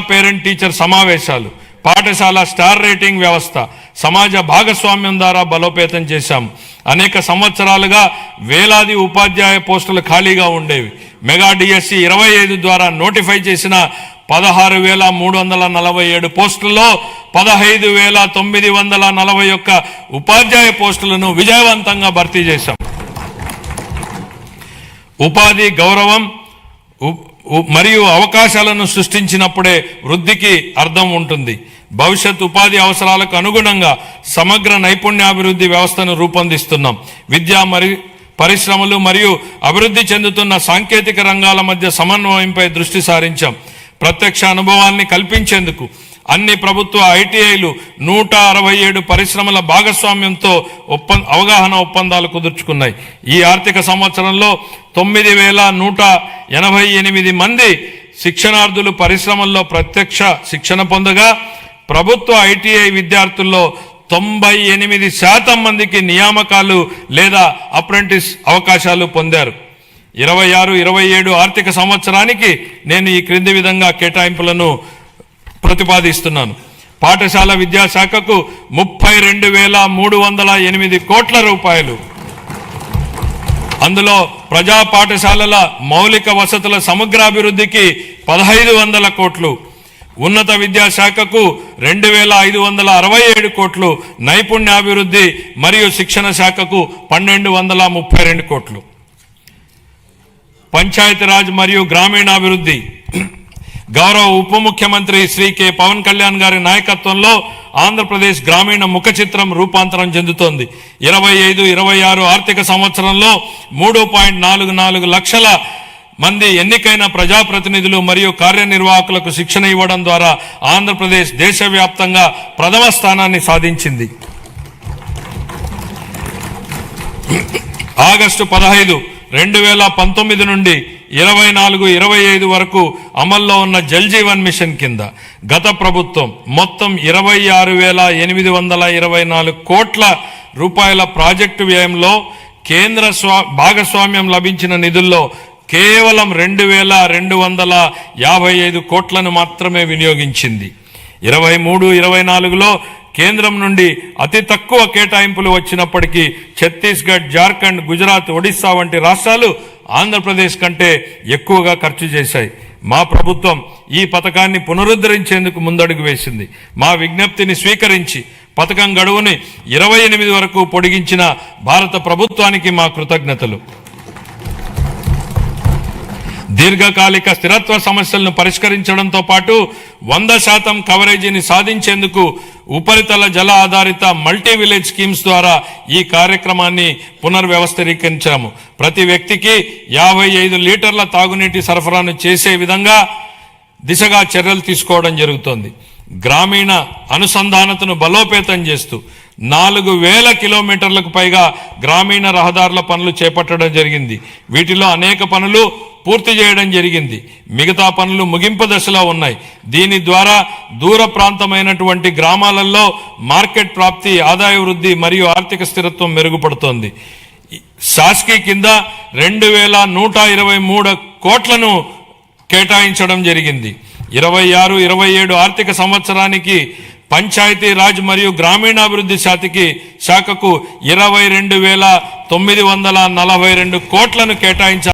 Parent teacher సమావేశాలు, పాఠశాల star rating వ్యవస్థ, సమాజ భాగస్వామ్యం ద్వారా బలోపేతం చేశాం. అనేక సంవత్సరాలుగా వేలాది ఉపాధ్యాయ పోస్టులు ఖాళీగా ఉండేవి. మెగా డిఎస్సి 25 ద్వారా నోటిఫై చేసిన 16,347 పోస్టుల్లో 15,941 ఉపాధ్యాయ పోస్టులను విజయవంతంగా భర్తీ చేశాం. ఉపాధి గౌరవం మరియు అవకాశాలను సృష్టించినప్పుడే వృద్ధికి అర్థం ఉంటుంది. భవిష్యత్ ఉపాధి అవసరాలకు అనుగుణంగా సమగ్ర నైపుణ్యాభివృద్ధి వ్యవస్థను రూపొందిస్తున్నాం. విద్య మరియు పరిశ్రమలు మరియు అభివృద్ధి చెందుతున్న సాంకేతిక రంగాల మధ్య సమన్వయంపై దృష్టి సారించాం. ప్రత్యక్ష అనుభవాన్ని కల్పించేందుకు అన్ని ప్రభుత్వ ఐటీఐలు 167 పరిశ్రమల భాగస్వామ్యంతో అవగాహన ఒప్పందాలు కుదుర్చుకున్నాయి. ఈ ఆర్థిక సంవత్సరంలో 9,188 మంది శిక్షణార్థులు పరిశ్రమల్లో ప్రత్యక్ష శిక్షణ పొందగా, ప్రభుత్వ ఐటీఐ విద్యార్థుల్లో 98% మందికి నియామకాలు లేదా అప్రెంటిస్ అవకాశాలు పొందారు. 26-27 ఆర్థిక సంవత్సరానికి నేను ఈ క్రింది విధంగా కేటాయింపులను ప్రతిపాదిస్తున్నాను. పాఠశాల విద్యాశాఖకు 32,308 కోట్ల రూపాయలు. అందులో ప్రజా పాఠశాలల మౌలిక వసతుల సమగ్రాభివృద్ధికి 1,500 కోట్లు, ఉన్నత విద్యాశాఖకు 2,567 కోట్లు, నైపుణ్యాభివృద్ధి మరియు శిక్షణ శాఖకు 1,232 కోట్లు. పంచాయతీరాజ్ మరియు గ్రామీణాభివృద్ధి గౌరవ ఉప ముఖ్యమంత్రి శ్రీ కె పవన్ కళ్యాణ్ గారి నాయకత్వంలో ఆంధ్రప్రదేశ్ గ్రామీణ ముఖ చిత్రం రూపాంతరం చెందుతోంది. 25-26 ఆర్థిక సంవత్సరంలో 3.44 లక్షల మంది ఎన్నికైన ప్రజాప్రతినిధులు మరియు కార్యనిర్వాహకులకు శిక్షణ ఇవ్వడం ద్వారా ఆంధ్రప్రదేశ్ దేశవ్యాప్తంగా ప్రథమ స్థానాన్ని సాధించింది. ఆగస్టు 15, 2019 నుండి 24-25 వరకు అమల్లో ఉన్న జల్ జీవన్ మిషన్ కింద గత ప్రభుత్వం మొత్తం 26,824 కోట్ల రూపాయల ప్రాజెక్టు వ్యయంలో కేంద్ర భాగస్వామ్యం లభించిన నిధుల్లో కేవలం 2,255 కోట్లను మాత్రమే వినియోగించింది. 23-24లో కేంద్రం నుండి అతి తక్కువ కేటాయింపులు వచ్చినప్పటికీ ఛత్తీస్గఢ్, జార్ఖండ్, గుజరాత్, ఒడిశా వంటి రాష్ట్రాలు ఆంధ్రప్రదేశ్ కంటే ఎక్కువగా ఖర్చు చేశాయి. మా ప్రభుత్వం ఈ పథకాన్ని పునరుద్ధరించేందుకు ముందడుగు వేసింది. మా విజ్ఞప్తిని స్వీకరించి పథకం గడువుని 28 వరకు పొడిగించిన భారత ప్రభుత్వానికి మా కృతజ్ఞతలు. దీర్ఘకాలిక స్థిరత్వ సమస్యలను పరిష్కరించడంతో పాటు 100% కవరేజీని సాధించేందుకు ఉపరితల జల ఆధారిత మల్టీ విలేజ్ స్కీమ్స్ ద్వారా ఈ కార్యక్రమాన్ని పునర్వ్యవస్థీకరించాము. ప్రతి వ్యక్తికి 55 లీటర్ల తాగునీటి సరఫరాను చేసే విధంగా దిశగా చర్యలు తీసుకోవడం జరుగుతోంది. గ్రామీణ అనుసంధానతను బలోపేతం చేస్తూ 4,000 కిలోమీటర్లకు పైగా గ్రామీణ రహదారుల పనులు చేపట్టడం జరిగింది. వీటిలో అనేక పనులు పూర్తి చేయడం జరిగింది. మిగతా పనులు ముగింపు దశలో ఉన్నాయి. దీని ద్వారా దూర ప్రాంతమైనటువంటి గ్రామాలలో మార్కెట్ ప్రాప్తి, ఆదాయ వృద్ధి మరియు ఆర్థిక స్థిరత్వం మెరుగుపడుతోంది. శాస్కీ కింద 2,123 కోట్లను కేటాయించడం జరిగింది. 26-27 ఆర్థిక సంవత్సరానికి పంచాయతీ రాజ్ మరియు గ్రామీణాభివృద్ధి శాఖకు 22,942 కోట్లను కేటాయించారు.